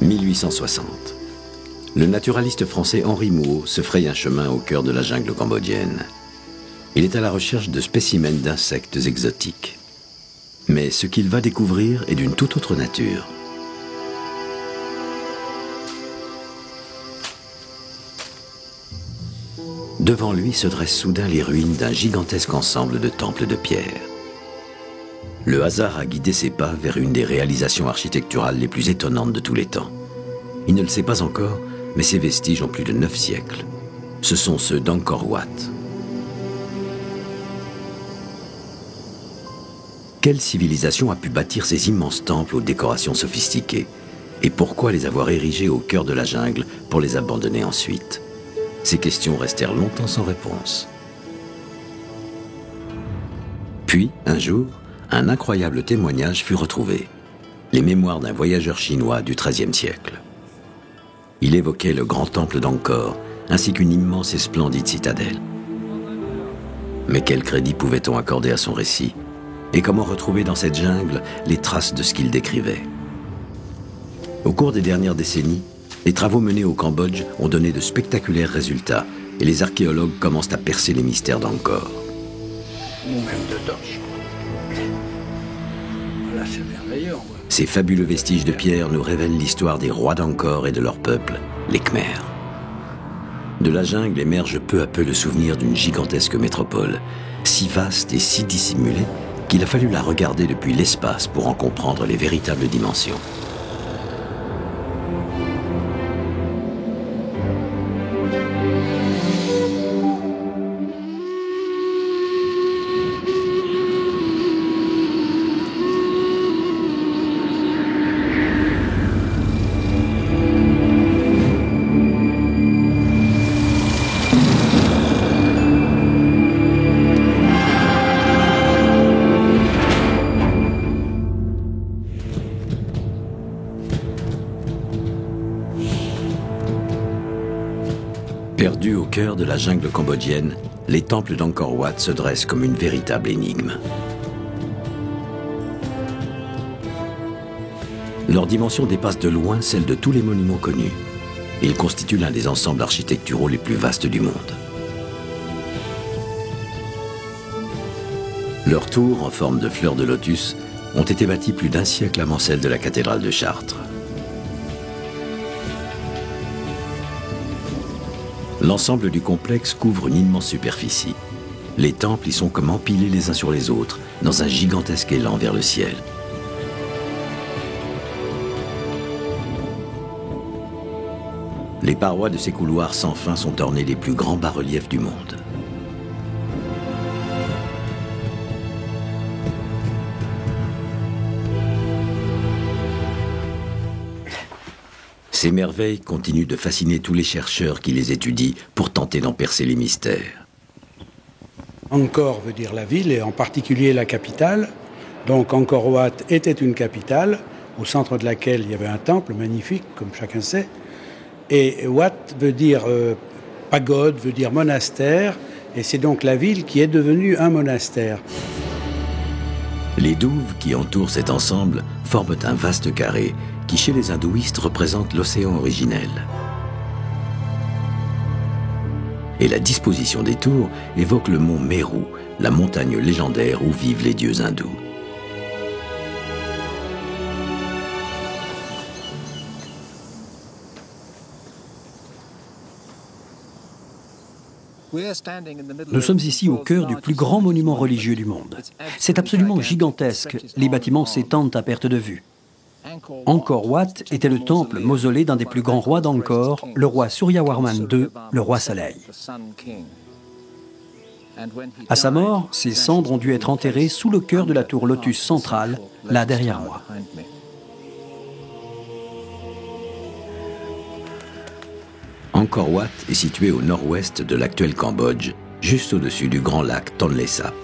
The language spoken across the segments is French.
1860. Le naturaliste français Henri Mouhot se fraye un chemin au cœur de la jungle cambodgienne. Il est à la recherche de spécimens d'insectes exotiques. Mais ce qu'il va découvrir est d'une toute autre nature. Devant lui se dressent soudain les ruines d'un gigantesque ensemble de temples de pierre. Le hasard a guidé ses pas vers une des réalisations architecturales les plus étonnantes de tous les temps. Il ne le sait pas encore, mais ces vestiges ont plus de 9 siècles. Ce sont ceux d'Angkor Wat. Quelle civilisation a pu bâtir ces immenses temples aux décorations sophistiquées? Et pourquoi les avoir érigés au cœur de la jungle pour les abandonner ensuite? Ces questions restèrent longtemps sans réponse. Puis, un jour, un incroyable témoignage fut retrouvé. Les mémoires d'un voyageur chinois du XIIIe siècle. Il évoquait le grand temple d'Angkor, ainsi qu'une immense et splendide citadelle. Mais quel crédit pouvait-on accorder à son récit? Et comment retrouver dans cette jungle les traces de ce qu'il décrivait? Au cours des dernières décennies, les travaux menés au Cambodge ont donné de spectaculaires résultats et les archéologues commencent à percer les mystères d'Angkor. Là, c'est merveilleux. Ces fabuleux vestiges de pierre nous révèlent l'histoire des rois d'Angkor et de leur peuple, les Khmers. De la jungle émerge peu à peu le souvenir d'une gigantesque métropole, si vaste et si dissimulée qu'il a fallu la regarder depuis l'espace pour en comprendre les véritables dimensions. Perdus au cœur de la jungle cambodgienne, les temples d'Angkor Wat se dressent comme une véritable énigme. Leur dimension dépasse de loin celle de tous les monuments connus. Ils constituent l'un des ensembles architecturaux les plus vastes du monde. Leurs tours, en forme de fleurs de lotus, ont été bâties plus d'un siècle avant celle de la cathédrale de Chartres. L'ensemble du complexe couvre une immense superficie. Les temples y sont comme empilés les uns sur les autres, dans un gigantesque élan vers le ciel. Les parois de ces couloirs sans fin sont ornées des plus grands bas-reliefs du monde. Ces merveilles continuent de fasciner tous les chercheurs qui les étudient pour tenter d'en percer les mystères. Angkor veut dire la ville, et en particulier la capitale. Donc Angkor Wat était une capitale, au centre de laquelle il y avait un temple magnifique, comme chacun sait. Et Wat veut dire pagode, veut dire monastère, et c'est donc la ville qui est devenue un monastère. Les douves qui entourent cet ensemble forment un vaste carré qui, chez les hindouistes, représente l'océan originel. Et la disposition des tours évoque le mont Meru, la montagne légendaire où vivent les dieux hindous. Nous sommes ici au cœur du plus grand monument religieux du monde. C'est absolument gigantesque. Les bâtiments s'étendent à perte de vue. Angkor Wat était le temple mausolée d'un des plus grands rois d'Angkor, le roi Suryawarman II, le roi Soleil. À sa mort, ses cendres ont dû être enterrées sous le cœur de la tour Lotus centrale, là derrière moi. Angkor Wat est situé au nord-ouest de l'actuel Cambodge, juste au-dessus du grand lac Tonlé Sap.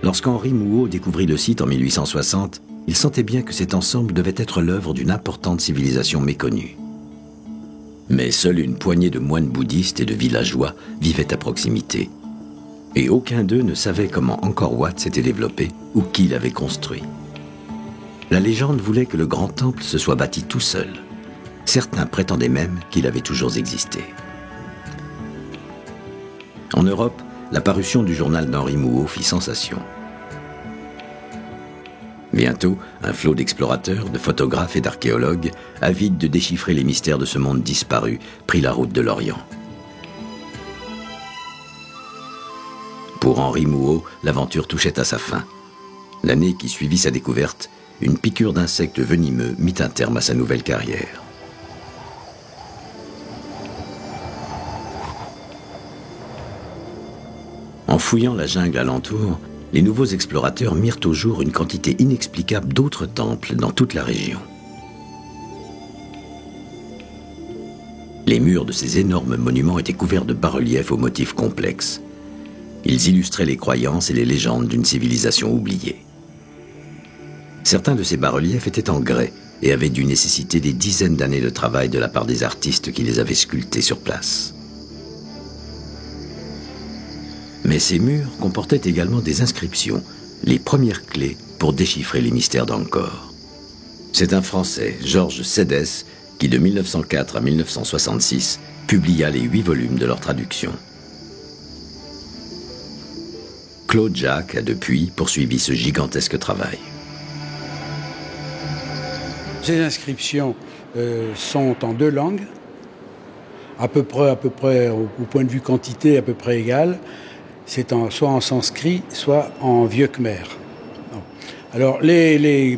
Lorsqu'Henri Mouhot découvrit le site en 1860, il sentait bien que cet ensemble devait être l'œuvre d'une importante civilisation méconnue. Mais seule une poignée de moines bouddhistes et de villageois vivaient à proximité. Et aucun d'eux ne savait comment Angkor Wat s'était développé ou qui l'avait construit. La légende voulait que le grand temple se soit bâti tout seul. Certains prétendaient même qu'il avait toujours existé. En Europe, la parution du journal d'Henri Mouhot fit sensation. Bientôt, un flot d'explorateurs, de photographes et d'archéologues, avides de déchiffrer les mystères de ce monde disparu, prit la route de l'Orient. Pour Henri Mouhot, l'aventure touchait à sa fin. L'année qui suivit sa découverte, une piqûre d'insectes venimeux mit un terme à sa nouvelle carrière. En fouillant la jungle alentour, les nouveaux explorateurs mirent au jour une quantité inexplicable d'autres temples dans toute la région. Les murs de ces énormes monuments étaient couverts de bas-reliefs aux motifs complexes. Ils illustraient les croyances et les légendes d'une civilisation oubliée. Certains de ces bas-reliefs étaient en grès et avaient dû nécessiter des dizaines d'années de travail de la part des artistes qui les avaient sculptés sur place. Mais ces murs comportaient également des inscriptions, les premières clés pour déchiffrer les mystères d'Angkor. C'est un Français, Georges Sédès, qui de 1904 à 1966 publia les 8 volumes de leur traduction. Claude Jacques a depuis poursuivi ce gigantesque travail. Ces inscriptions sont en 2 langues, à peu près au point de vue quantité, à peu près égales. C'est soit en sanskrit, soit en vieux khmer. Alors, les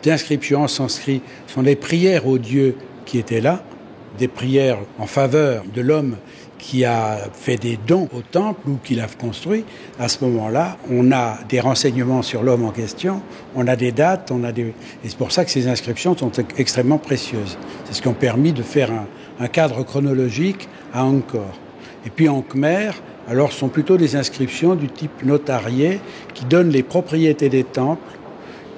inscriptions en sanskrit sont des prières aux dieux qui étaient là, des prières en faveur de l'homme qui a fait des dons au temple ou qui l'a construit. À ce moment-là, on a des renseignements sur l'homme en question, on a des dates, et c'est pour ça que ces inscriptions sont extrêmement précieuses. C'est ce qui a permis de faire un cadre chronologique à Angkor. Et puis en khmer, alors, ce sont plutôt des inscriptions du type notarié qui donnent les propriétés des temples,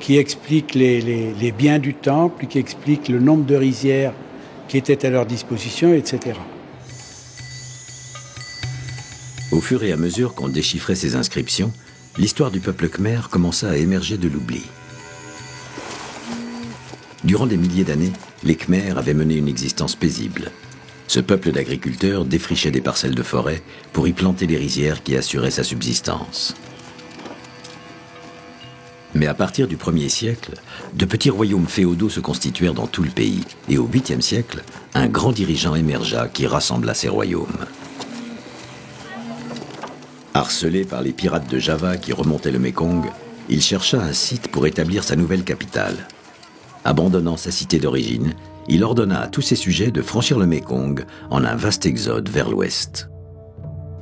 qui expliquent les biens du temple, qui expliquent le nombre de rizières qui étaient à leur disposition, etc. Au fur et à mesure qu'on déchiffrait ces inscriptions, l'histoire du peuple khmer commença à émerger de l'oubli. Durant des milliers d'années, les Khmers avaient mené une existence paisible. Ce peuple d'agriculteurs défrichait des parcelles de forêt pour y planter les rizières qui assuraient sa subsistance. Mais à partir du 1er siècle, de petits royaumes féodaux se constituèrent dans tout le pays, et au 8e siècle, un grand dirigeant émergea qui rassembla ces royaumes. Harcelé par les pirates de Java qui remontaient le Mékong, il chercha un site pour établir sa nouvelle capitale. Abandonnant sa cité d'origine, il ordonna à tous ses sujets de franchir le Mékong en un vaste exode vers l'ouest.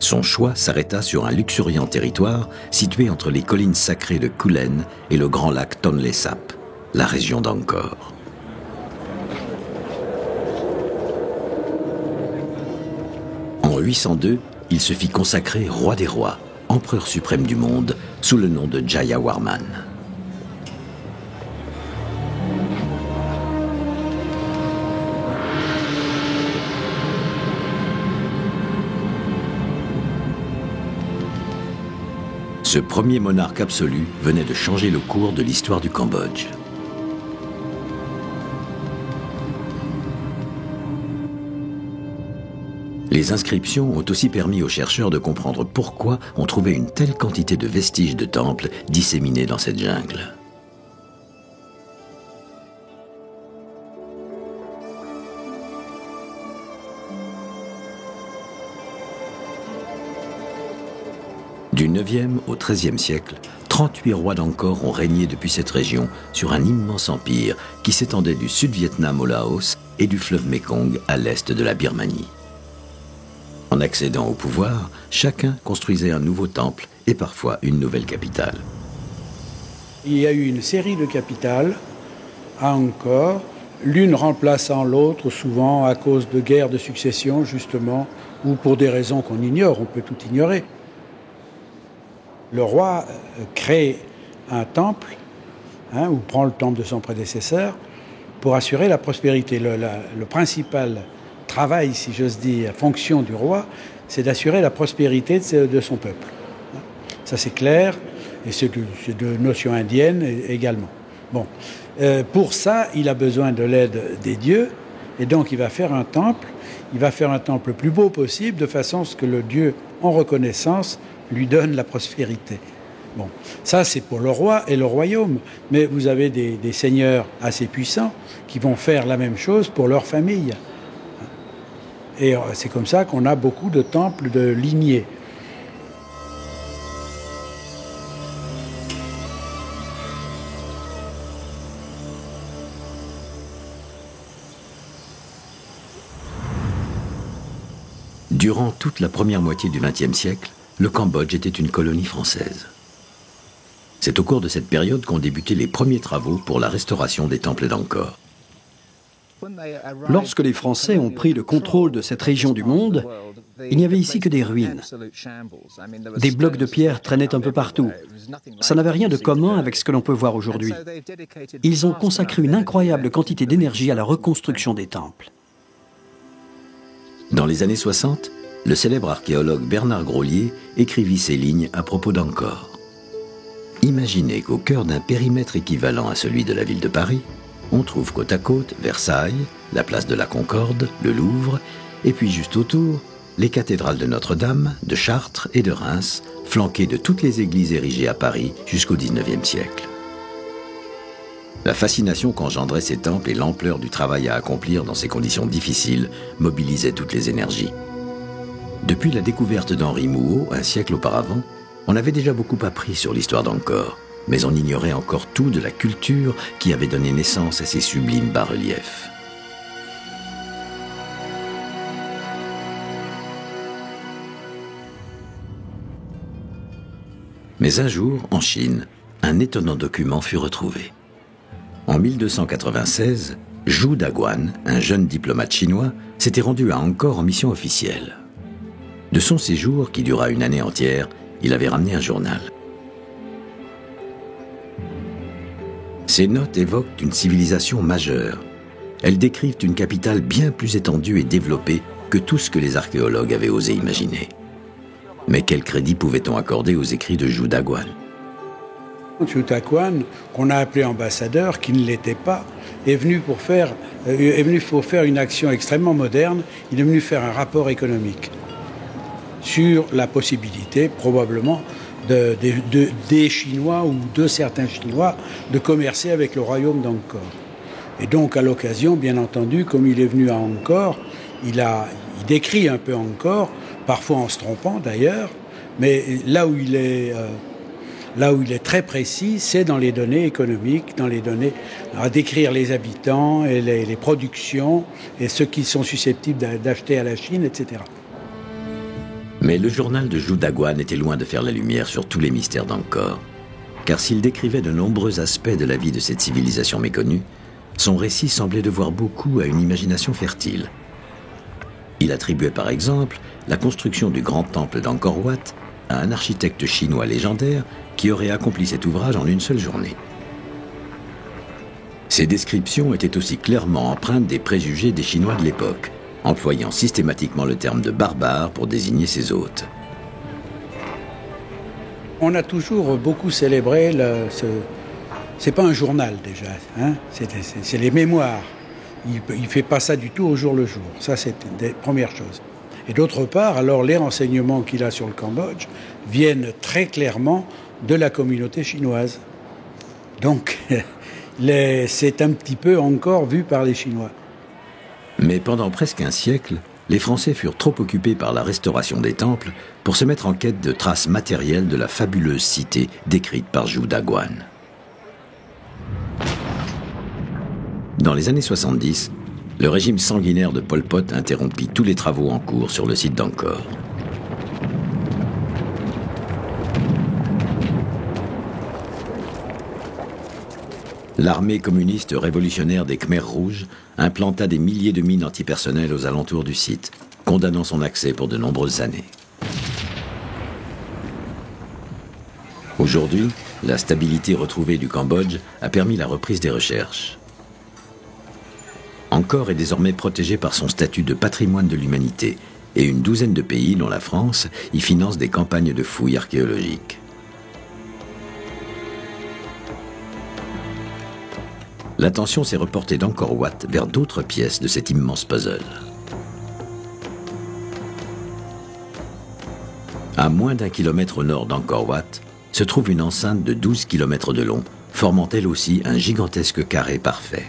Son choix s'arrêta sur un luxuriant territoire situé entre les collines sacrées de Kulen et le grand lac Tonlé Sap, la région d'Angkor. En 802, il se fit consacrer roi des rois, empereur suprême du monde, sous le nom de Jayawarman. Ce premier monarque absolu venait de changer le cours de l'histoire du Cambodge. Les inscriptions ont aussi permis aux chercheurs de comprendre pourquoi on trouvait une telle quantité de vestiges de temples disséminés dans cette jungle. Du 9e au 13e siècle, 38 rois d'Angkor ont régné depuis cette région sur un immense empire qui s'étendait du Sud-Vietnam au Laos et du fleuve Mékong à l'est de la Birmanie. En accédant au pouvoir, chacun construisait un nouveau temple et parfois une nouvelle capitale. Il y a eu une série de capitales à Angkor, l'une remplaçant l'autre souvent à cause de guerres de succession justement, ou pour des raisons qu'on ignore, on peut tout ignorer. Le roi crée un temple, ou prend le temple de son prédécesseur, pour assurer la prospérité. Le principal travail, si j'ose dire, fonction du roi, c'est d'assurer la prospérité de son peuple. Ça c'est clair, et c'est de notion indienne également. Bon, pour ça, il a besoin de l'aide des dieux, et donc il va faire un temple. Il va faire un temple le plus beau possible, de façon à ce que le dieu, en reconnaissance, lui donne la prospérité. Bon, ça c'est pour le roi et le royaume, mais vous avez des seigneurs assez puissants qui vont faire la même chose pour leur famille. Et c'est comme ça qu'on a beaucoup de temples de lignée. Durant toute la première moitié du XXe siècle, le Cambodge était une colonie française. C'est au cours de cette période qu'ont débuté les premiers travaux pour la restauration des temples d'Angkor. Lorsque les Français ont pris le contrôle de cette région du monde, il n'y avait ici que des ruines. Des blocs de pierre traînaient un peu partout. Ça n'avait rien de commun avec ce que l'on peut voir aujourd'hui. Ils ont consacré une incroyable quantité d'énergie à la reconstruction des temples. Dans les années 60, le célèbre archéologue Bernard Grolier écrivit ces lignes à propos d'Angkor. Imaginez qu'au cœur d'un périmètre équivalent à celui de la ville de Paris, on trouve côte à côte Versailles, la place de la Concorde, le Louvre, et puis juste autour, les cathédrales de Notre-Dame, de Chartres et de Reims, flanquées de toutes les églises érigées à Paris jusqu'au XIXe siècle. La fascination qu'engendraient ces temples et l'ampleur du travail à accomplir dans ces conditions difficiles mobilisaient toutes les énergies. Depuis la découverte d'Henri Mouhot, un siècle auparavant, on avait déjà beaucoup appris sur l'histoire d'Angkor, mais on ignorait encore tout de la culture qui avait donné naissance à ces sublimes bas-reliefs. Mais un jour, en Chine, un étonnant document fut retrouvé. En 1296, Zhu Daguan, un jeune diplomate chinois, s'était rendu à Angkor en mission officielle. De son séjour, qui dura une année entière, il avait ramené un journal. Ces notes évoquent une civilisation majeure. Elles décrivent une capitale bien plus étendue et développée que tout ce que les archéologues avaient osé imaginer. Mais quel crédit pouvait-on accorder aux écrits de Zhu Daguan ? Zhu Daguan, qu'on a appelé ambassadeur, qui ne l'était pas, est venu pour faire une action extrêmement moderne. Il est venu faire un rapport économique sur la possibilité, probablement, des Chinois ou de certains Chinois de commercer avec le royaume d'Angkor. Et donc, à l'occasion, bien entendu, comme il est venu à Angkor, il décrit un peu Angkor, parfois en se trompant d'ailleurs, mais là où il est très précis, c'est dans les données économiques, dans les données à décrire les habitants et les productions et ceux qui sont susceptibles d'acheter à la Chine, etc. Mais le journal de Zhu Daguan était loin de faire la lumière sur tous les mystères d'Angkor, car s'il décrivait de nombreux aspects de la vie de cette civilisation méconnue, son récit semblait devoir beaucoup à une imagination fertile. Il attribuait par exemple la construction du grand temple d'Angkor Wat à un architecte chinois légendaire qui aurait accompli cet ouvrage en une seule journée. Ces descriptions étaient aussi clairement empreintes des préjugés des Chinois de l'époque, employant systématiquement le terme de barbare pour désigner ses hôtes. On a toujours beaucoup célébré c'est pas un journal déjà, hein, c'est les mémoires. Il fait pas ça du tout au jour le jour. Ça, c'est une des premières choses. Et d'autre part, alors les renseignements qu'il a sur le Cambodge viennent très clairement de la communauté chinoise. Donc, c'est un petit peu encore vu par les Chinois. Mais pendant presque un siècle, les Français furent trop occupés par la restauration des temples pour se mettre en quête de traces matérielles de la fabuleuse cité décrite par Zhu Daguan. Dans les années 70, le régime sanguinaire de Pol Pot interrompit tous les travaux en cours sur le site d'Angkor. L'armée communiste révolutionnaire des Khmers rouges implanta des milliers de mines antipersonnelles aux alentours du site, condamnant son accès pour de nombreuses années. Aujourd'hui, la stabilité retrouvée du Cambodge a permis la reprise des recherches. Angkor est désormais protégé par son statut de patrimoine de l'humanité et une douzaine de pays, dont la France, y financent des campagnes de fouilles archéologiques. L'attention s'est reportée d'Angkor Wat vers d'autres pièces de cet immense puzzle. À moins d'1 kilomètre au nord d'Angkor Wat se trouve une enceinte de 12 km de long, formant elle aussi un gigantesque carré parfait.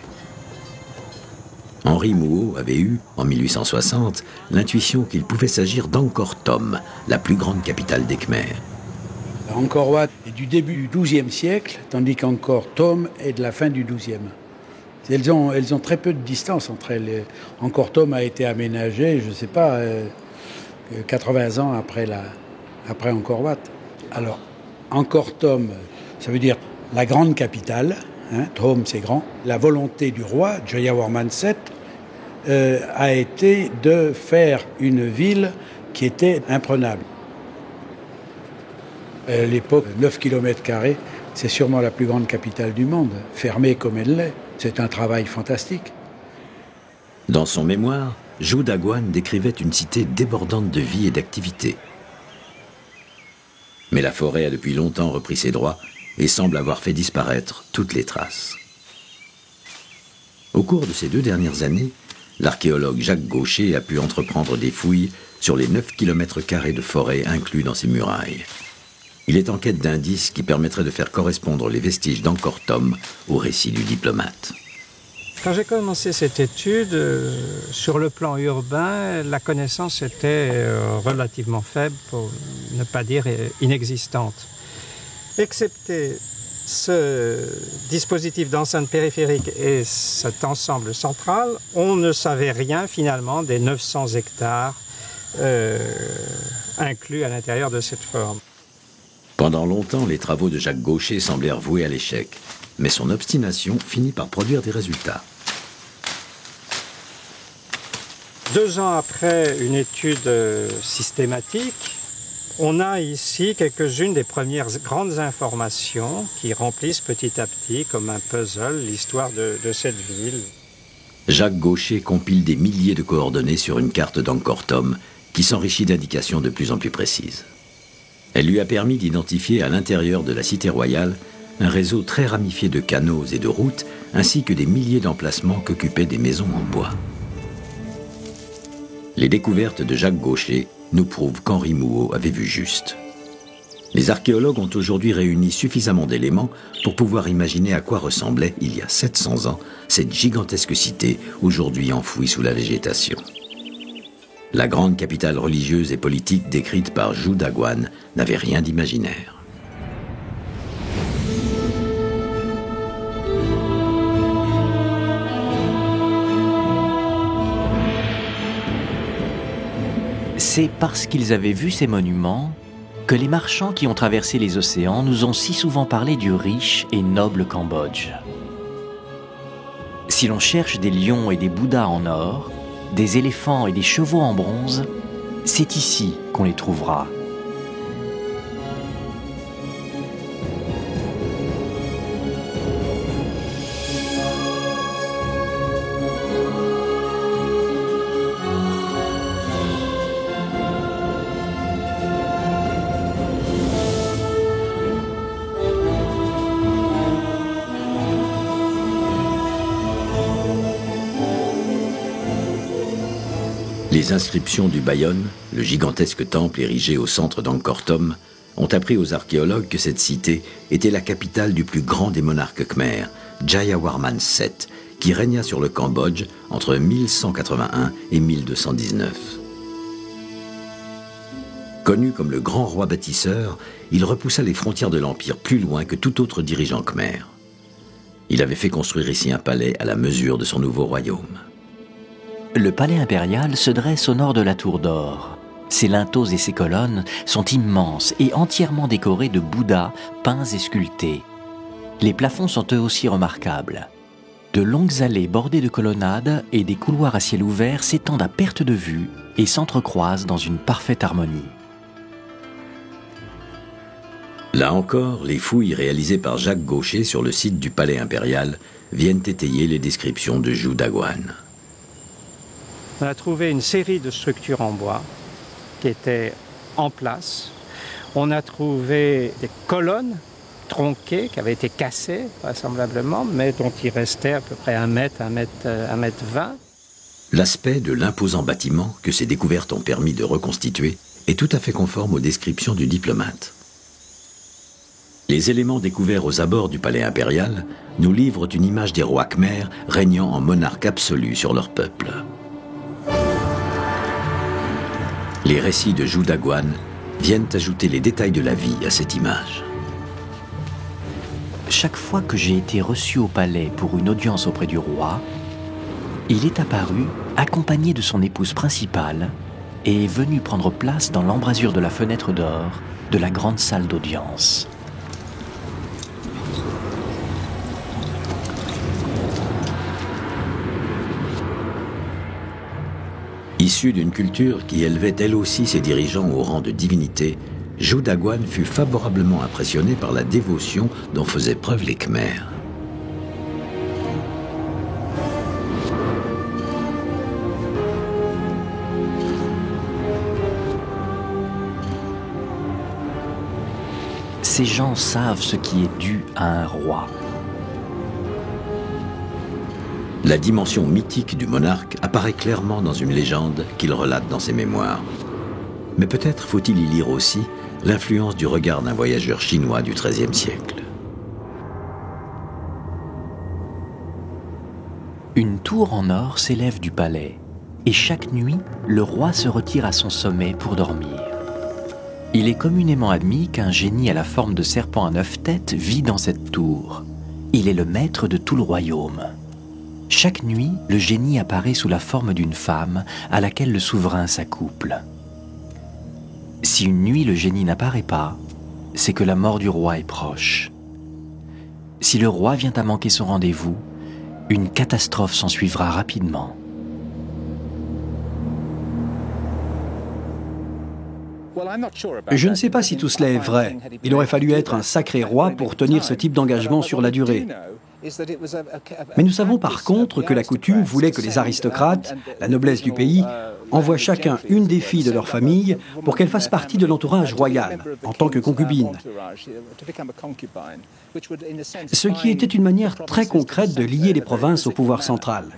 Henri Mouot avait eu, en 1860, l'intuition qu'il pouvait s'agir d'Angkor Thom, la plus grande capitale des Khmers. Angkor Wat est du début du XIIe siècle, tandis qu'Angkor Thom est de la fin du XIIe. Elles ont très peu de distance entre elles. Angkor Thom a été aménagé, je ne sais pas, 80 ans après Angkor Wat. Alors, Angkor Thom, ça veut dire la grande capitale, hein, Thom c'est grand. La volonté du roi, Jayawarman VII, a été de faire une ville qui était imprenable. À l'époque, 9 km², c'est sûrement la plus grande capitale du monde, fermée comme elle l'est. C'est un travail fantastique. Dans son mémoire, Zhou Daguan décrivait une cité débordante de vie et d'activité. Mais la forêt a depuis longtemps repris ses droits et semble avoir fait disparaître toutes les traces. Au cours de ces 2 dernières années, l'archéologue Jacques Gaucher a pu entreprendre des fouilles sur les 9 km² de forêt inclus dans ses murailles. Il est en quête d'indices qui permettraient de faire correspondre les vestiges d'Angkor Thom au récit du diplomate. Quand j'ai commencé cette étude, sur le plan urbain, la connaissance était relativement faible, pour ne pas dire inexistante. Excepté ce dispositif d'enceinte périphérique et cet ensemble central, on ne savait rien finalement des 900 hectares inclus à l'intérieur de cette forme. Pendant longtemps, les travaux de Jacques Gaucher semblèrent voués à l'échec, mais son obstination finit par produire des résultats. 2 ans après une étude systématique, on a ici quelques-unes des premières grandes informations qui remplissent petit à petit, comme un puzzle, l'histoire de cette ville. Jacques Gaucher compile des milliers de coordonnées sur une carte d'Angkor Thom qui s'enrichit d'indications de plus en plus précises. Elle lui a permis d'identifier à l'intérieur de la cité royale un réseau très ramifié de canaux et de routes, ainsi que des milliers d'emplacements qu'occupaient des maisons en bois. Les découvertes de Jacques Gaucher nous prouvent qu'Henri Mouot avait vu juste. Les archéologues ont aujourd'hui réuni suffisamment d'éléments pour pouvoir imaginer à quoi ressemblait, il y a 700 ans, cette gigantesque cité, aujourd'hui enfouie sous la végétation. La grande capitale religieuse et politique décrite par Zhou Daguan n'avait rien d'imaginaire. C'est parce qu'ils avaient vu ces monuments que les marchands qui ont traversé les océans nous ont si souvent parlé du riche et noble Cambodge. Si l'on cherche des lions et des bouddhas en or, des éléphants et des chevaux en bronze, c'est ici qu'on les trouvera. Les inscriptions du Bayonne, le gigantesque temple érigé au centre d'Angkor Thom, ont appris aux archéologues que cette cité était la capitale du plus grand des monarques khmers, Jayawarman VII, qui régna sur le Cambodge entre 1181 et 1219. Connu comme le grand roi bâtisseur, il repoussa les frontières de l'Empire plus loin que tout autre dirigeant khmer. Il avait fait construire ici un palais à la mesure de son nouveau royaume. Le palais impérial se dresse au nord de la Tour d'Or. Ses linteaux et ses colonnes sont immenses et entièrement décorés de bouddhas peints et sculptés. Les plafonds sont eux aussi remarquables. De longues allées bordées de colonnades et des couloirs à ciel ouvert s'étendent à perte de vue et s'entrecroisent dans une parfaite harmonie. Là encore, les fouilles réalisées par Jacques Gaucher sur le site du palais impérial viennent étayer les descriptions de Zhou Daguan. On a trouvé une série de structures en bois qui étaient en place. On a trouvé des colonnes tronqué, qui avait été cassé, vraisemblablement, mais dont il restait à peu près 1 mètre, 1 mètre 20. L'aspect de l'imposant bâtiment que ces découvertes ont permis de reconstituer est tout à fait conforme aux descriptions du diplomate. Les éléments découverts aux abords du palais impérial nous livrent une image des rois khmers régnant en monarque absolu sur leur peuple. Les récits de Zhu Daguan viennent ajouter les détails de la vie à cette image. Chaque fois que j'ai été reçu au palais pour une audience auprès du roi, il est apparu, accompagné de son épouse principale, et est venu prendre place dans l'embrasure de la fenêtre d'or de la grande salle d'audience. Issu d'une culture qui élevait elle aussi ses dirigeants au rang de divinité, Zhu Daguan fut favorablement impressionné par la dévotion dont faisaient preuve les Khmers. Ces gens savent ce qui est dû à un roi. La dimension mythique du monarque apparaît clairement dans une légende qu'il relate dans ses mémoires. Mais peut-être faut-il y lire aussi l'influence du regard d'un voyageur chinois du XIIIe siècle. Une tour en or s'élève du palais, et chaque nuit, le roi se retire à son sommet pour dormir. Il est communément admis qu'un génie à la forme de serpent à 9 têtes vit dans cette tour. Il est le maître de tout le royaume. Chaque nuit, le génie apparaît sous la forme d'une femme à laquelle le souverain s'accouple. Si une nuit le génie n'apparaît pas, c'est que la mort du roi est proche. Si le roi vient à manquer son rendez-vous, une catastrophe s'ensuivra rapidement. Je ne sais pas si tout cela est vrai. Il aurait fallu être un sacré roi pour tenir ce type d'engagement sur la durée. Mais nous savons par contre que la coutume voulait que les aristocrates, la noblesse du pays, envoient chacun une des filles de leur famille pour qu'elle fasse partie de l'entourage royal, en tant que concubine. Ce qui était une manière très concrète de lier les provinces au pouvoir central.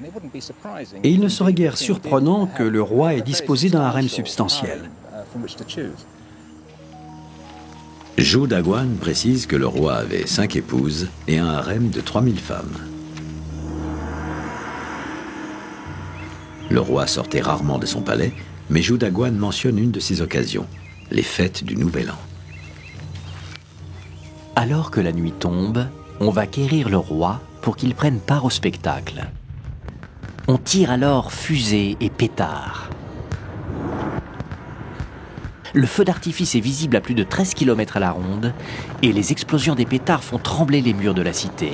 Et il ne serait guère surprenant que le roi ait disposé d'un harem substantiel. Zhu Daguan précise que le roi avait 5 épouses et un harem de 3000 femmes. Le roi sortait rarement de son palais, mais Zhu Daguan mentionne une de ces occasions, les fêtes du Nouvel An. Alors que la nuit tombe, on va quérir le roi pour qu'il prenne part au spectacle. On tire alors fusées et pétards. Le feu d'artifice est visible à plus de 13 km à la ronde et les explosions des pétards font trembler les murs de la cité.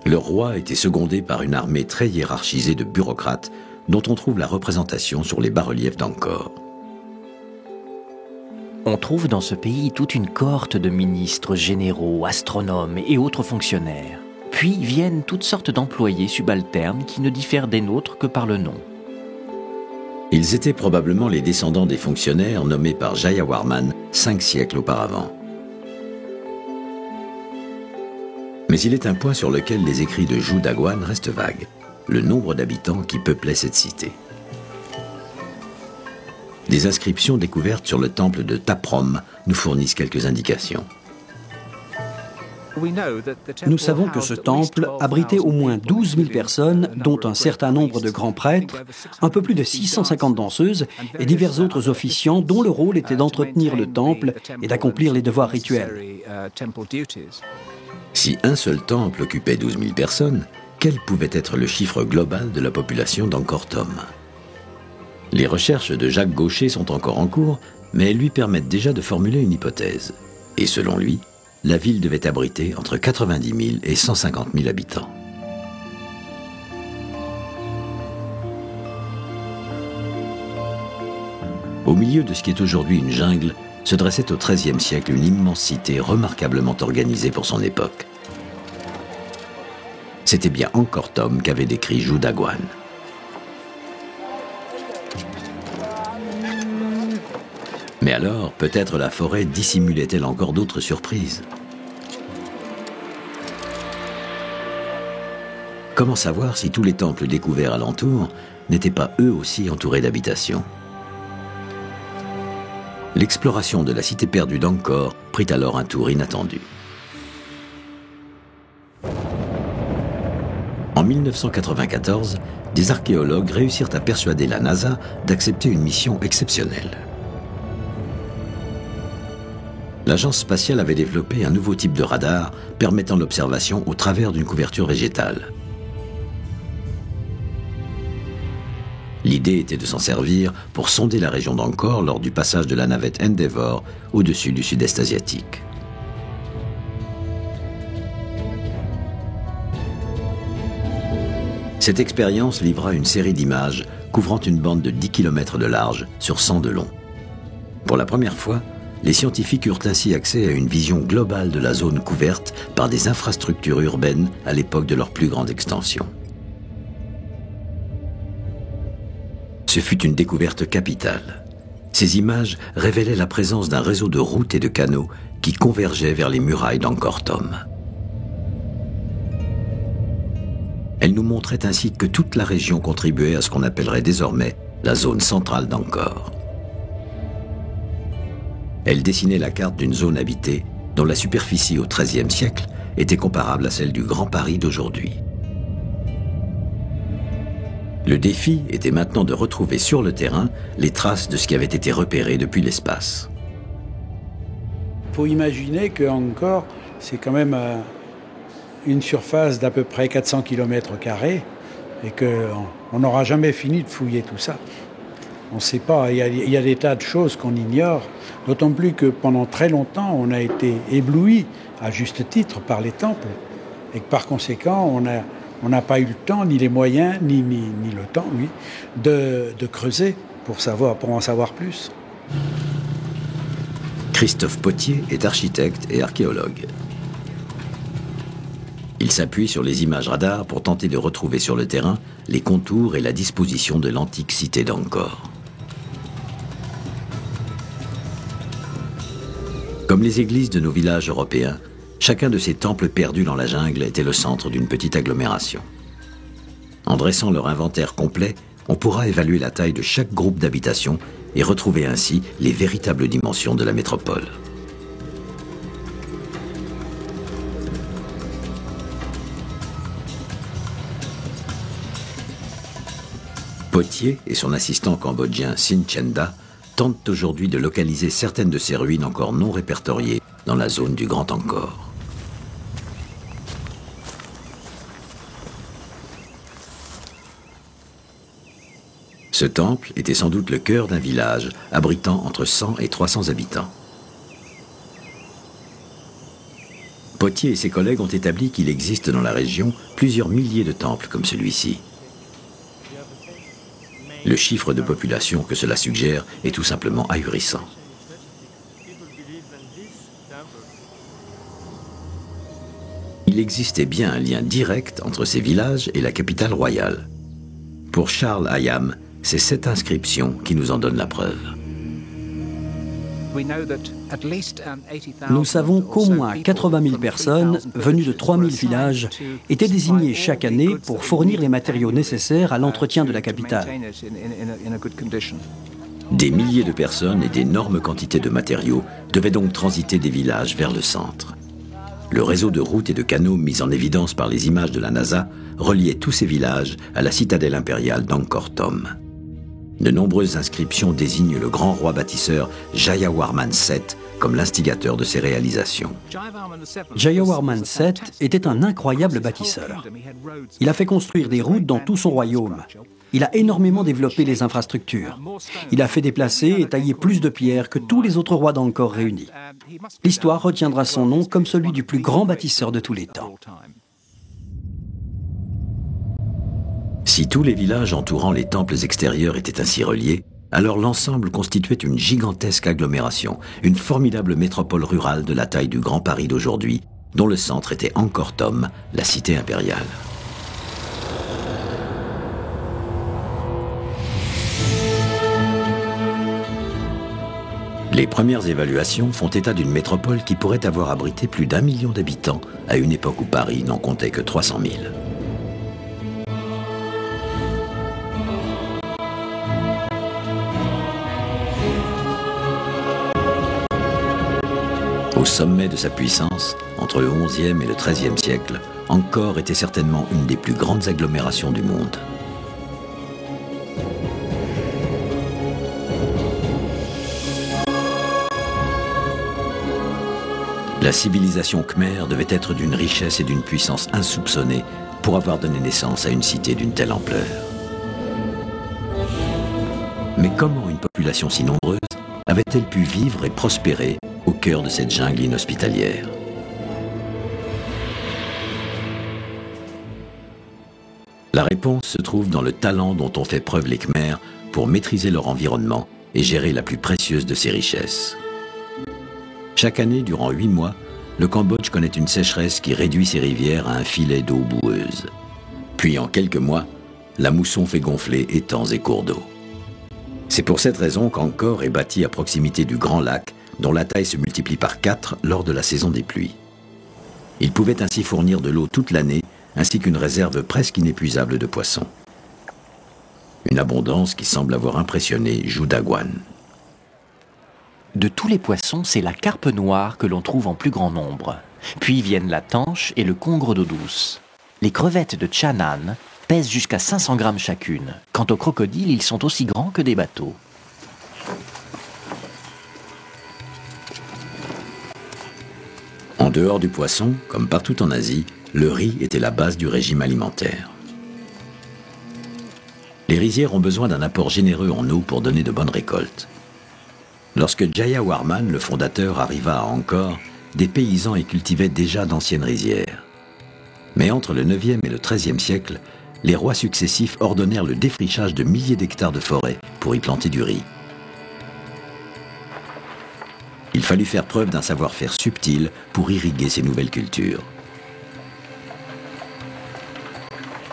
Le roi était secondé par une armée très hiérarchisée de bureaucrates dont on trouve la représentation sur les bas-reliefs d'Angkor. On trouve dans ce pays toute une cohorte de ministres, généraux, astronomes et autres fonctionnaires. Puis viennent toutes sortes d'employés subalternes qui ne diffèrent des nôtres que par le nom. Ils étaient probablement les descendants des fonctionnaires nommés par Jayawarman 5 siècles auparavant. Mais il est un point sur lequel les écrits de Zhu Daguan restent vagues, le nombre d'habitants qui peuplaient cette cité. Des inscriptions découvertes sur le temple de Taprom nous fournissent quelques indications. Nous savons que ce temple abritait au moins 12 000 personnes, dont un certain nombre de grands prêtres, un peu plus de 650 danseuses et divers autres officiants dont le rôle était d'entretenir le temple et d'accomplir les devoirs rituels. Si un seul temple occupait 12 000 personnes, quel pouvait être le chiffre global de la population d'Angkor Thom? Les recherches de Jacques Gaucher sont encore en cours, mais elles lui permettent déjà de formuler une hypothèse. Et selon lui, la ville devait abriter entre 90 000 et 150 000 habitants. Au milieu de ce qui est aujourd'hui une jungle, se dressait au XIIIe siècle une immense cité remarquablement organisée pour son époque. C'était bien Angkor Thom qu'avait décrit Zhu Daguan. Mais alors, peut-être la forêt dissimulait-elle encore d'autres surprises? Comment savoir si tous les temples découverts alentour n'étaient pas eux aussi entourés d'habitations? L'exploration de la cité perdue d'Angkor prit alors un tour inattendu. En 1994, des archéologues réussirent à persuader la NASA d'accepter une mission exceptionnelle. L'agence spatiale avait développé un nouveau type de radar permettant l'observation au travers d'une couverture végétale. L'idée était de s'en servir pour sonder la région d'Angkor lors du passage de la navette Endeavour au-dessus du sud-est asiatique. Cette expérience livra une série d'images couvrant une bande de 10 km de large sur 100 de long. Pour la première fois, les scientifiques eurent ainsi accès à une vision globale de la zone couverte par des infrastructures urbaines à l'époque de leur plus grande extension. Ce fut une découverte capitale. Ces images révélaient la présence d'un réseau de routes et de canaux qui convergeaient vers les murailles d'Angkor Thom. Elles nous montraient ainsi que toute la région contribuait à ce qu'on appellerait désormais la zone centrale d'Angkor. Elle dessinait la carte d'une zone habitée dont la superficie au XIIIe siècle était comparable à celle du Grand Paris d'aujourd'hui. Le défi était maintenant de retrouver sur le terrain les traces de ce qui avait été repéré depuis l'espace. Il faut imaginer que Angkor, c'est quand même une surface d'à peu près 400 km² et qu'on n'aura jamais fini de fouiller tout ça. On ne sait pas, il y a des tas de choses qu'on ignore, d'autant plus que pendant très longtemps, on a été ébloui, à juste titre, par les temples. Et que par conséquent, on n'a pas eu le temps, ni les moyens, ni le temps, oui, de creuser pour en savoir plus. Christophe Pottier est architecte et archéologue. Il s'appuie sur les images radars pour tenter de retrouver sur le terrain les contours et la disposition de l'antique cité d'Angkor. Comme les églises de nos villages européens, chacun de ces temples perdus dans la jungle était le centre d'une petite agglomération. En dressant leur inventaire complet, on pourra évaluer la taille de chaque groupe d'habitation et retrouver ainsi les véritables dimensions de la métropole. Pottier et son assistant cambodgien Sin Chenda tentent aujourd'hui de localiser certaines de ces ruines encore non répertoriées dans la zone du Grand Angkor. Ce temple était sans doute le cœur d'un village abritant entre 100 et 300 habitants. Pottier et ses collègues ont établi qu'il existe dans la région plusieurs milliers de temples comme celui-ci. Le chiffre de population que cela suggère est tout simplement ahurissant. Il existait bien un lien direct entre ces villages et la capitale royale. Pour Charles Hayam, c'est cette inscription qui nous en donne la preuve. Nous savons qu'au moins 80 000 personnes venues de 3 000 villages étaient désignées chaque année pour fournir les matériaux nécessaires à l'entretien de la capitale. Des milliers de personnes et d'énormes quantités de matériaux devaient donc transiter des villages vers le centre. Le réseau de routes et de canaux mis en évidence par les images de la NASA reliait tous ces villages à la citadelle impériale d'Angkor Thom. De nombreuses inscriptions désignent le grand roi bâtisseur Jayawarman VII comme l'instigateur de ces réalisations. Jayawarman VII était un incroyable bâtisseur. Il a fait construire des routes dans tout son royaume. Il a énormément développé les infrastructures. Il a fait déplacer et tailler plus de pierres que tous les autres rois d'Angkor réunis. L'histoire retiendra son nom comme celui du plus grand bâtisseur de tous les temps. Si tous les villages entourant les temples extérieurs étaient ainsi reliés, alors l'ensemble constituait une gigantesque agglomération, une formidable métropole rurale de la taille du Grand Paris d'aujourd'hui, dont le centre était Angkor Thom, la cité impériale. Les premières évaluations font état d'une métropole qui pourrait avoir abrité plus d'1 million d'habitants à une époque où Paris n'en comptait que 300 000. Au sommet de sa puissance, entre le XIe et le XIIIe siècle, Angkor était certainement une des plus grandes agglomérations du monde. La civilisation khmère devait être d'une richesse et d'une puissance insoupçonnées pour avoir donné naissance à une cité d'une telle ampleur. Mais comment une population si nombreuse avait-elle pu vivre et prospérer au cœur de cette jungle inhospitalière? La réponse se trouve dans le talent dont ont fait preuve les Khmers pour maîtriser leur environnement et gérer la plus précieuse de ses richesses. Chaque année, durant 8 mois, le Cambodge connaît une sécheresse qui réduit ses rivières à un filet d'eau boueuse. Puis en quelques mois, la mousson fait gonfler étangs et cours d'eau. C'est pour cette raison qu'Angkor est bâti à proximité du Grand Lac, dont la taille se multiplie par 4 lors de la saison des pluies. Il pouvait ainsi fournir de l'eau toute l'année, ainsi qu'une réserve presque inépuisable de poissons. Une abondance qui semble avoir impressionné Zhu Daguan. De tous les poissons, c'est la carpe noire que l'on trouve en plus grand nombre. Puis viennent la tanche et le congre d'eau douce. Les crevettes de Chanan pèsent jusqu'à 500 grammes chacune. Quant aux crocodiles, ils sont aussi grands que des bateaux. En dehors du poisson, comme partout en Asie, le riz était la base du régime alimentaire. Les rizières ont besoin d'un apport généreux en eau pour donner de bonnes récoltes. Lorsque Jayawarman, le fondateur, arriva à Angkor, des paysans y cultivaient déjà d'anciennes rizières. Mais entre le 9e et le 13e siècle, les rois successifs ordonnèrent le défrichage de milliers d'hectares de forêts pour y planter du riz. Il fallut faire preuve d'un savoir-faire subtil pour irriguer ces nouvelles cultures.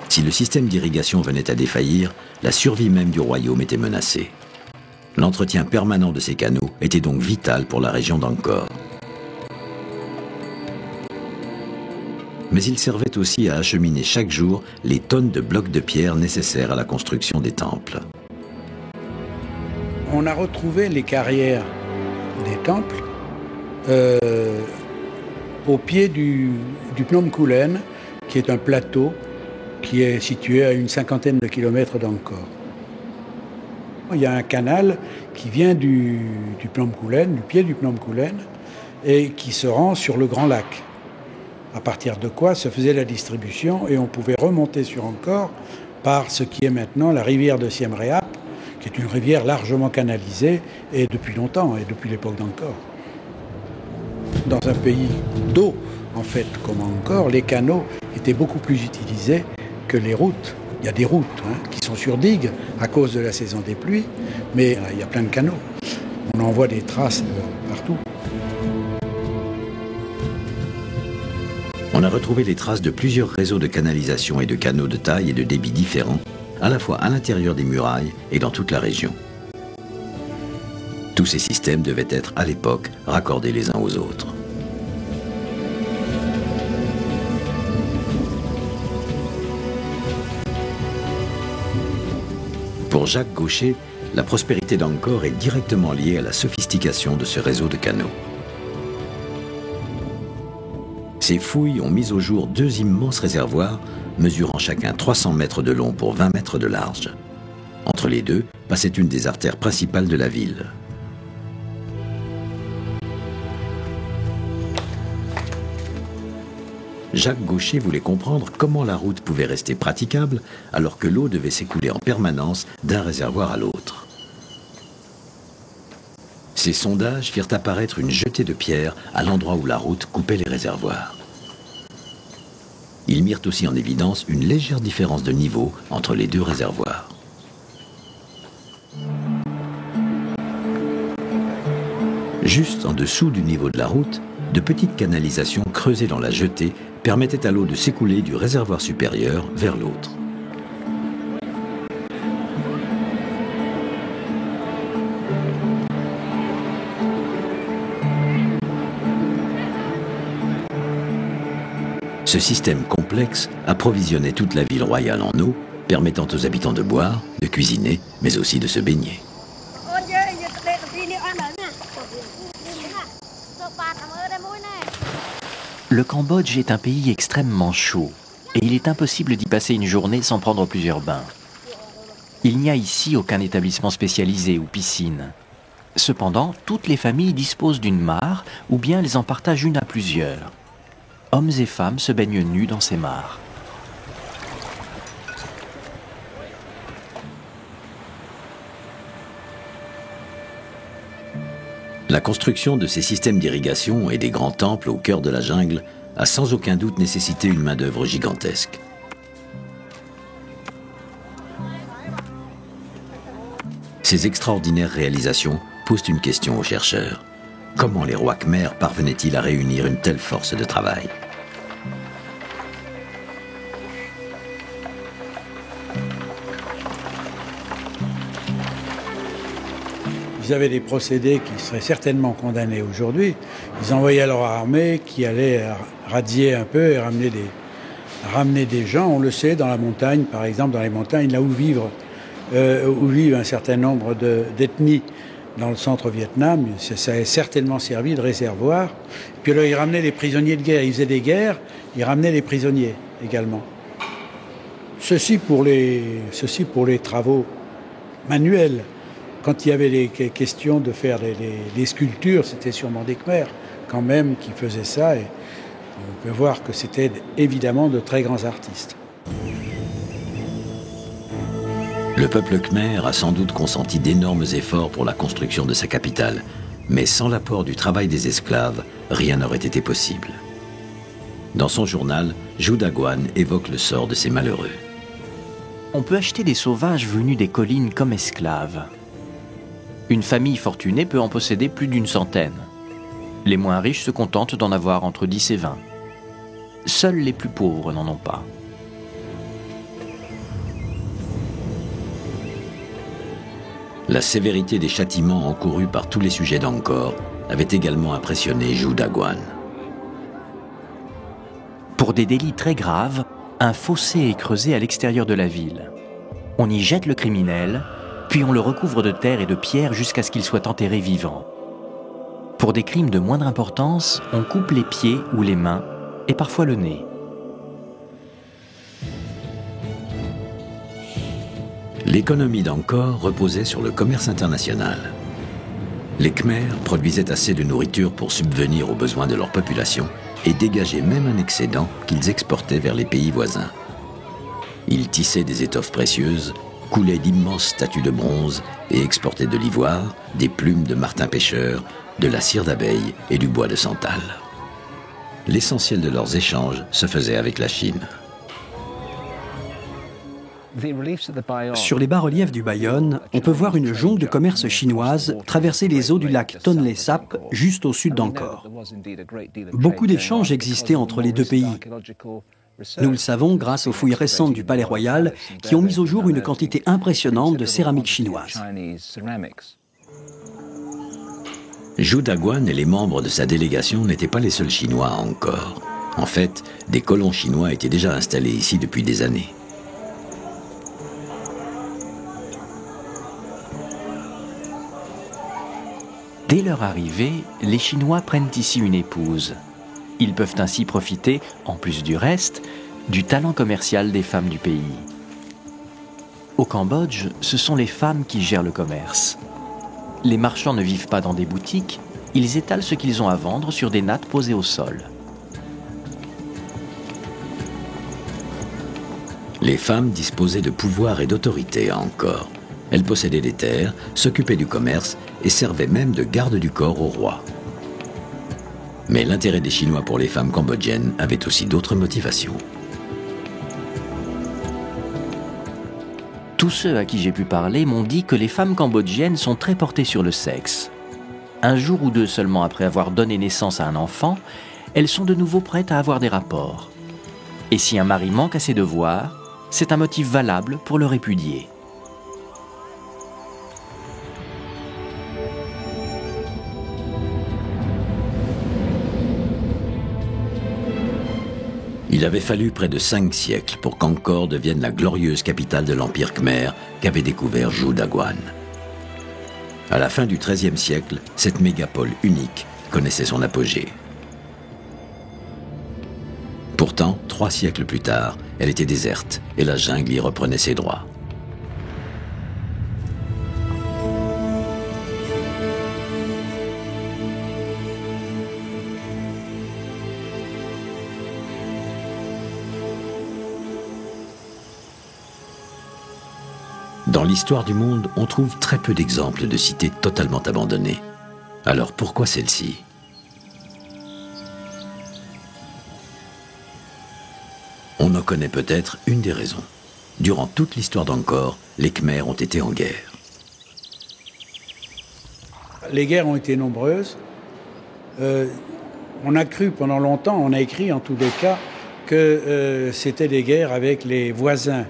Si le système d'irrigation venait à défaillir, la survie même du royaume était menacée. L'entretien permanent de ces canaux était donc vital pour la région d'Angkor. Mais il servait aussi à acheminer chaque jour les tonnes de blocs de pierre nécessaires à la construction des temples. On a retrouvé les carrières des temples au pied du Phnom Kulen, qui est un plateau qui est situé à une 50aine de kilomètres d'Angkor. Il y a un canal qui vient du Phnom Kulen, du pied du Phnom Kulen, et qui se rend sur le Grand Lac. À partir de quoi se faisait la distribution et on pouvait remonter sur Angkor par ce qui est maintenant la rivière de Siem Reap, qui est une rivière largement canalisée et depuis longtemps, et depuis l'époque d'Angkor. Dans un pays d'eau, en fait, comme Angkor, les canaux étaient beaucoup plus utilisés que les routes. Il y a des routes qui sont sur digues à cause de la saison des pluies, mais il y a plein de canaux. On en voit des traces partout. On a retrouvé les traces de plusieurs réseaux de canalisation et de canaux de taille et de débit différents, à la fois à l'intérieur des murailles et dans toute la région. Tous ces systèmes devaient être, à l'époque, raccordés les uns aux autres. Pour Jacques Gaucher, la prospérité d'Angkor est directement liée à la sophistication de ce réseau de canaux. Ces fouilles ont mis au jour 2 immenses réservoirs, mesurant chacun 300 mètres de long pour 20 mètres de large. Entre les deux passait une des artères principales de la ville. Jacques Gaucher voulait comprendre comment la route pouvait rester praticable alors que l'eau devait s'écouler en permanence d'un réservoir à l'autre. Ces sondages firent apparaître une jetée de pierres à l'endroit où la route coupait les réservoirs. Ils mirent aussi en évidence une légère différence de niveau entre les 2 réservoirs. Juste en dessous du niveau de la route, de petites canalisations creusées dans la jetée permettaient à l'eau de s'écouler du réservoir supérieur vers l'autre. Ce système complexe approvisionnait toute la ville royale en eau, permettant aux habitants de boire, de cuisiner, mais aussi de se baigner. Le Cambodge est un pays extrêmement chaud et il est impossible d'y passer une journée sans prendre plusieurs bains. Il n'y a ici aucun établissement spécialisé ou piscine. Cependant, toutes les familles disposent d'une mare ou bien elles en partagent une à plusieurs. Hommes et femmes se baignent nus dans ces mares. La construction de ces systèmes d'irrigation et des grands temples au cœur de la jungle a sans aucun doute nécessité une main-d'œuvre gigantesque. Ces extraordinaires réalisations posent une question aux chercheurs. Comment les rois khmers parvenaient-ils à réunir une telle force de travail ? Ils avaient des procédés qui seraient certainement condamnés aujourd'hui. Ils envoyaient leur armée qui allait radier un peu et ramener des gens. On le sait, dans la montagne, par exemple, dans les montagnes, là où vivent un certain nombre d'ethnies dans le centre-Vietnam, ça a certainement servi de réservoir. Puis là, ils ramenaient les prisonniers de guerre. Ils faisaient des guerres, ils ramenaient les prisonniers également. Ceci pour les travaux manuels. Quand il y avait les questions de faire des sculptures, c'était sûrement des Khmers quand même qui faisaient ça. Et on peut voir que c'était évidemment de très grands artistes. Le peuple khmer a sans doute consenti d'énormes efforts pour la construction de sa capitale, mais sans l'apport du travail des esclaves, rien n'aurait été possible. Dans son journal, Zhu Daguan évoque le sort de ces malheureux. On peut acheter des sauvages venus des collines comme esclaves. Une famille fortunée peut en posséder plus d'une centaine. Les moins riches se contentent d'en avoir entre 10 et 20. Seuls les plus pauvres n'en ont pas. La sévérité des châtiments encourus par tous les sujets d'Angkor avait également impressionné Zhu Daguan. Pour des délits très graves, un fossé est creusé à l'extérieur de la ville. On y jette le criminel, puis on le recouvre de terre et de pierres jusqu'à ce qu'il soit enterré vivant. Pour des crimes de moindre importance, on coupe les pieds ou les mains, et parfois le nez. L'économie d'Angkor reposait sur le commerce international. Les Khmers produisaient assez de nourriture pour subvenir aux besoins de leur population et dégageaient même un excédent qu'ils exportaient vers les pays voisins. Ils tissaient des étoffes précieuses, coulaient d'immenses statues de bronze et exportaient de l'ivoire, des plumes de martin-pêcheur, de la cire d'abeille et du bois de santal. L'essentiel de leurs échanges se faisait avec la Chine. Sur les bas-reliefs du Bayonne, on peut voir une jonque de commerce chinoise traverser les eaux du lac Tonlé Sap, juste au sud d'Angkor. Beaucoup d'échanges existaient entre les deux pays. Nous le savons grâce aux fouilles récentes du Palais Royal qui ont mis au jour une quantité impressionnante de céramique chinoise. Zhu Daguan et les membres de sa délégation n'étaient pas les seuls Chinois à Angkor. En fait, des colons chinois étaient déjà installés ici depuis des années. Dès leur arrivée, les Chinois prennent ici une épouse. Ils peuvent ainsi profiter, en plus du reste, du talent commercial des femmes du pays. Au Cambodge, ce sont les femmes qui gèrent le commerce. Les marchands ne vivent pas dans des boutiques, ils étalent ce qu'ils ont à vendre sur des nattes posées au sol. Les femmes disposaient de pouvoir et d'autorité à Angkor. Elles possédaient des terres, s'occupaient du commerce et servaient même de garde du corps au roi. Mais l'intérêt des Chinois pour les femmes cambodgiennes avait aussi d'autres motivations. Tous ceux à qui j'ai pu parler m'ont dit que les femmes cambodgiennes sont très portées sur le sexe. Un jour ou deux seulement après avoir donné naissance à un enfant, elles sont de nouveau prêtes à avoir des rapports. Et si un mari manque à ses devoirs, c'est un motif valable pour le répudier. Il avait fallu près de 5 siècles pour qu'Angkor devienne la glorieuse capitale de l'Empire Khmer qu'avait découvert Zhou Daguan. À la fin du XIIIe siècle, cette mégapole unique connaissait son apogée. Pourtant, 3 siècles plus tard, elle était déserte et la jungle y reprenait ses droits. Dans l'histoire du monde, on trouve très peu d'exemples de cités totalement abandonnées. Alors pourquoi celle-ci ? On en connaît peut-être une des raisons. Durant toute l'histoire d'Angkor, les Khmers ont été en guerre. Les guerres ont été nombreuses. On a cru pendant longtemps, on a écrit en tous les cas, que c'était des guerres avec les voisins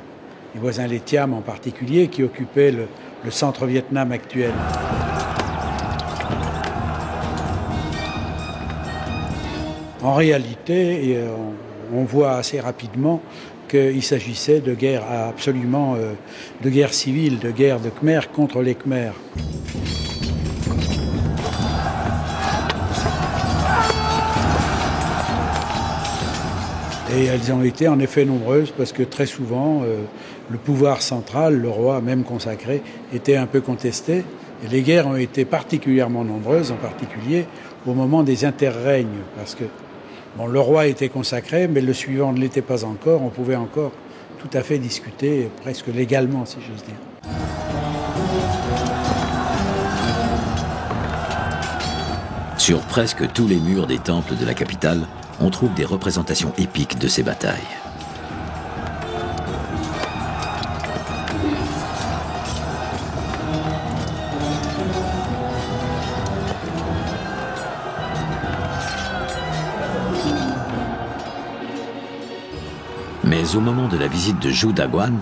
les Thiam en particulier, qui occupaient le centre-Vietnam actuel. En réalité, on voit assez rapidement qu'il s'agissait de guerre absolument, de guerre civile, de guerre de Khmer contre les Khmers. Et elles ont été en effet nombreuses parce que très souvent, le pouvoir central, le roi même consacré, était un peu contesté. Et les guerres ont été particulièrement nombreuses, en particulier au moment des interrègnes. Parce que bon, le roi était consacré, mais le suivant ne l'était pas encore. On pouvait encore tout à fait discuter, presque légalement, si j'ose dire. Sur presque tous les murs des temples de la capitale, on trouve des représentations épiques de ces batailles. Mais au moment de la visite de Zhou Daguan,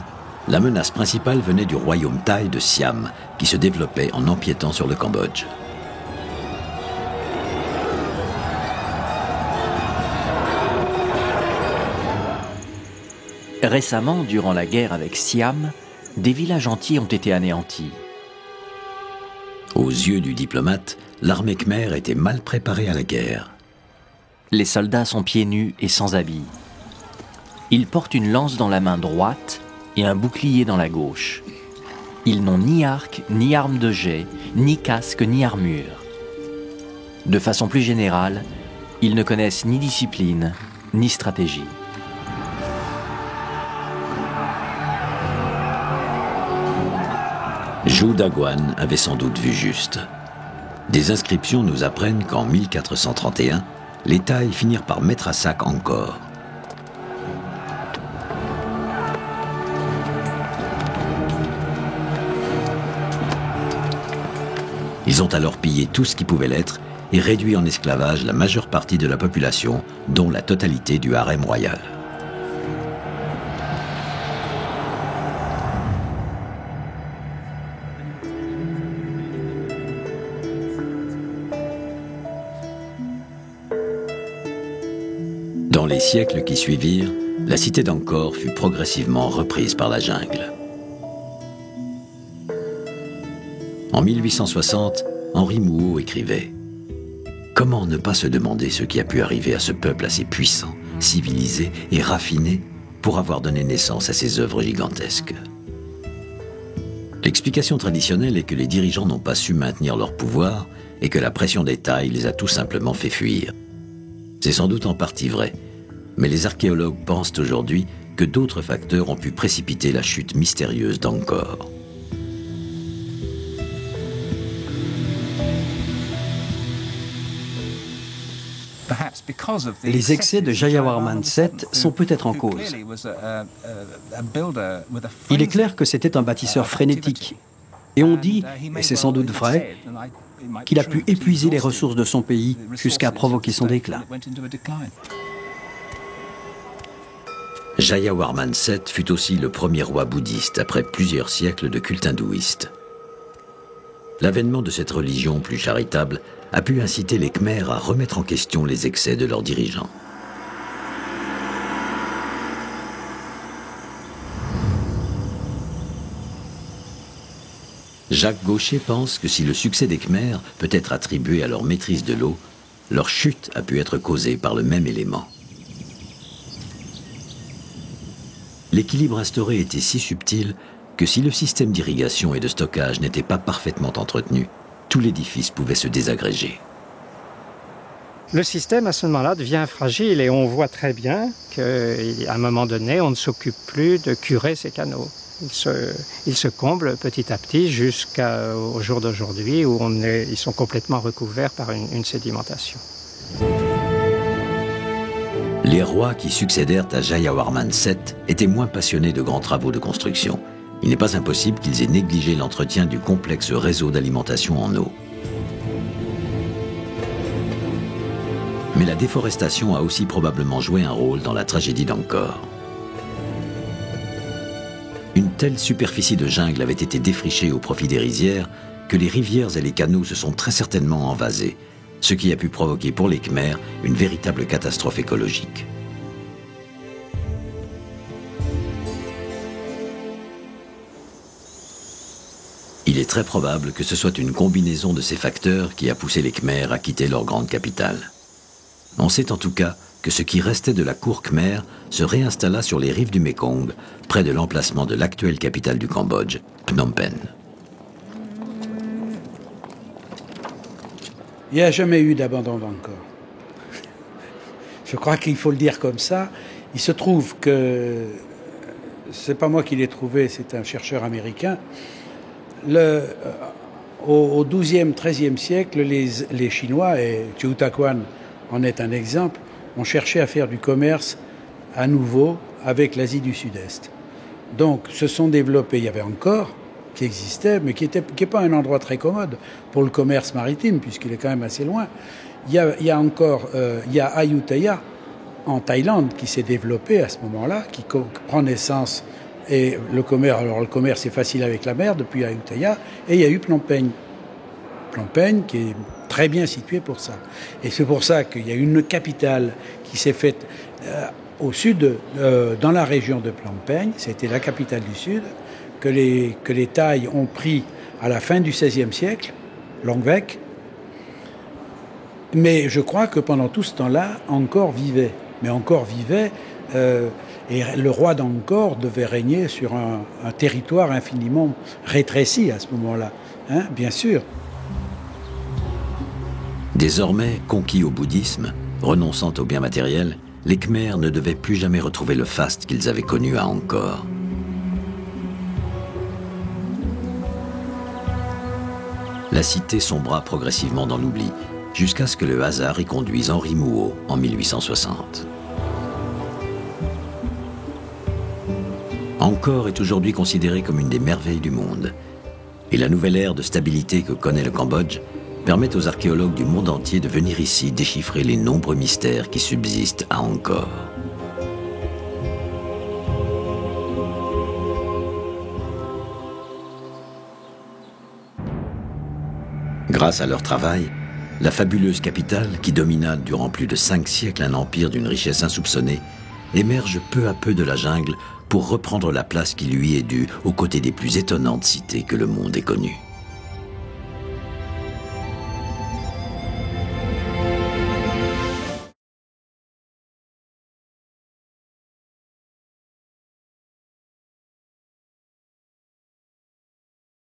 la menace principale venait du royaume thaï de Siam, qui se développait en empiétant sur le Cambodge. Récemment, durant la guerre avec Siam, des villages entiers ont été anéantis. Aux yeux du diplomate, l'armée khmer était mal préparée à la guerre. Les soldats sont pieds nus et sans habits. Ils portent une lance dans la main droite et un bouclier dans la gauche. Ils n'ont ni arc, ni arme de jet, ni casque, ni armure. De façon plus générale, ils ne connaissent ni discipline, ni stratégie. Zhou Daguan avait sans doute vu juste. Des inscriptions nous apprennent qu'en 1431, les Thaïs finirent par mettre à sac Angkor. Ils ont alors pillé tout ce qui pouvait l'être et réduit en esclavage la majeure partie de la population, dont la totalité du harem royal. Dans les siècles qui suivirent, la cité d'Angkor fut progressivement reprise par la jungle. En 1860, Henri Mouhot écrivait « Comment ne pas se demander ce qui a pu arriver à ce peuple assez puissant, civilisé et raffiné pour avoir donné naissance à ces œuvres gigantesques ?» L'explication traditionnelle est que les dirigeants n'ont pas su maintenir leur pouvoir et que la pression des Thaïs les a tout simplement fait fuir. C'est sans doute en partie vrai, mais les archéologues pensent aujourd'hui que d'autres facteurs ont pu précipiter la chute mystérieuse d'Angkor. Les excès de Jayawarman VII sont peut-être en cause. Il est clair que c'était un bâtisseur frénétique. Et on dit, et c'est sans doute vrai, qu'il a pu épuiser les ressources de son pays jusqu'à provoquer son déclin. Jayawarman VII fut aussi le premier roi bouddhiste après plusieurs siècles de culte hindouiste. L'avènement de cette religion plus charitable a pu inciter les Khmers à remettre en question les excès de leurs dirigeants. Jacques Gaucher pense que si le succès des Khmers peut être attribué à leur maîtrise de l'eau, leur chute a pu être causée par le même élément. L'équilibre instauré était si subtil que si le système d'irrigation et de stockage n'était pas parfaitement entretenu, tout l'édifice pouvait se désagréger. Le système, à ce moment-là, devient fragile et on voit très bien qu'à un moment donné, on ne s'occupe plus de curer ces canaux. Ils se comblent petit à petit jusqu'au jour d'aujourd'hui où ils sont complètement recouverts par une sédimentation. Les rois qui succédèrent à Jayawarman VII étaient moins passionnés de grands travaux de construction. Il n'est pas impossible qu'ils aient négligé l'entretien du complexe réseau d'alimentation en eau. Mais la déforestation a aussi probablement joué un rôle dans la tragédie d'Angkor. Une telle superficie de jungle avait été défrichée au profit des rizières que les rivières et les canaux se sont très certainement envasés, ce qui a pu provoquer pour les Khmers une véritable catastrophe écologique. Il est très probable que ce soit une combinaison de ces facteurs qui a poussé les Khmers à quitter leur grande capitale. On sait en tout cas que ce qui restait de la cour khmer se réinstalla sur les rives du Mékong, près de l'emplacement de l'actuelle capitale du Cambodge, Phnom Penh. Il n'y a jamais eu d'abandon d'Angkor. Je crois qu'il faut le dire comme ça. Il se trouve que, c'est pas moi qui l'ai trouvé, c'est un chercheur américain. Au XIIe, XIIIe siècle, les Chinois, et Chiu Takuan en est un exemple, ont cherché à faire du commerce à nouveau avec l'Asie du Sud-Est. Donc, se sont développés, il y avait Angkor qui existait, mais qui n'est pas un endroit très commode pour le commerce maritime, puisqu'il est quand même assez loin. Il y a Ayutthaya, en Thaïlande, qui s'est développé à ce moment-là, qui prend naissance, et le commerce est facile avec la mer depuis Ayutthaya, et il y a eu Phnom Penh. Phnom Penh qui est très bien situé pour ça. Et c'est pour ça qu'il y a une capitale qui s'est faite au sud, dans la région de Phnom Penh, c'était la capitale du sud, que les Thaïs ont pris à la fin du XVIe siècle, Langvek. Mais je crois que pendant tout ce temps-là, Angkor vivait. Mais Angkor vivait, et le roi d'Angkor devait régner sur un territoire infiniment rétréci à ce moment-là, hein, bien sûr. Désormais conquis au bouddhisme, renonçant aux biens matériels, les Khmers ne devaient plus jamais retrouver le faste qu'ils avaient connu à Angkor. La cité sombra progressivement dans l'oubli, jusqu'à ce que le hasard y conduise Henri Mouhot en 1860. Angkor est aujourd'hui considéré comme une des merveilles du monde. Et la nouvelle ère de stabilité que connaît le Cambodge permet aux archéologues du monde entier de venir ici déchiffrer les nombreux mystères qui subsistent à Angkor. Grâce à leur travail, la fabuleuse capitale, qui domina durant plus de 5 siècles un empire d'une richesse insoupçonnée, émerge peu à peu de la jungle pour reprendre la place qui lui est due aux côtés des plus étonnantes cités que le monde ait connues.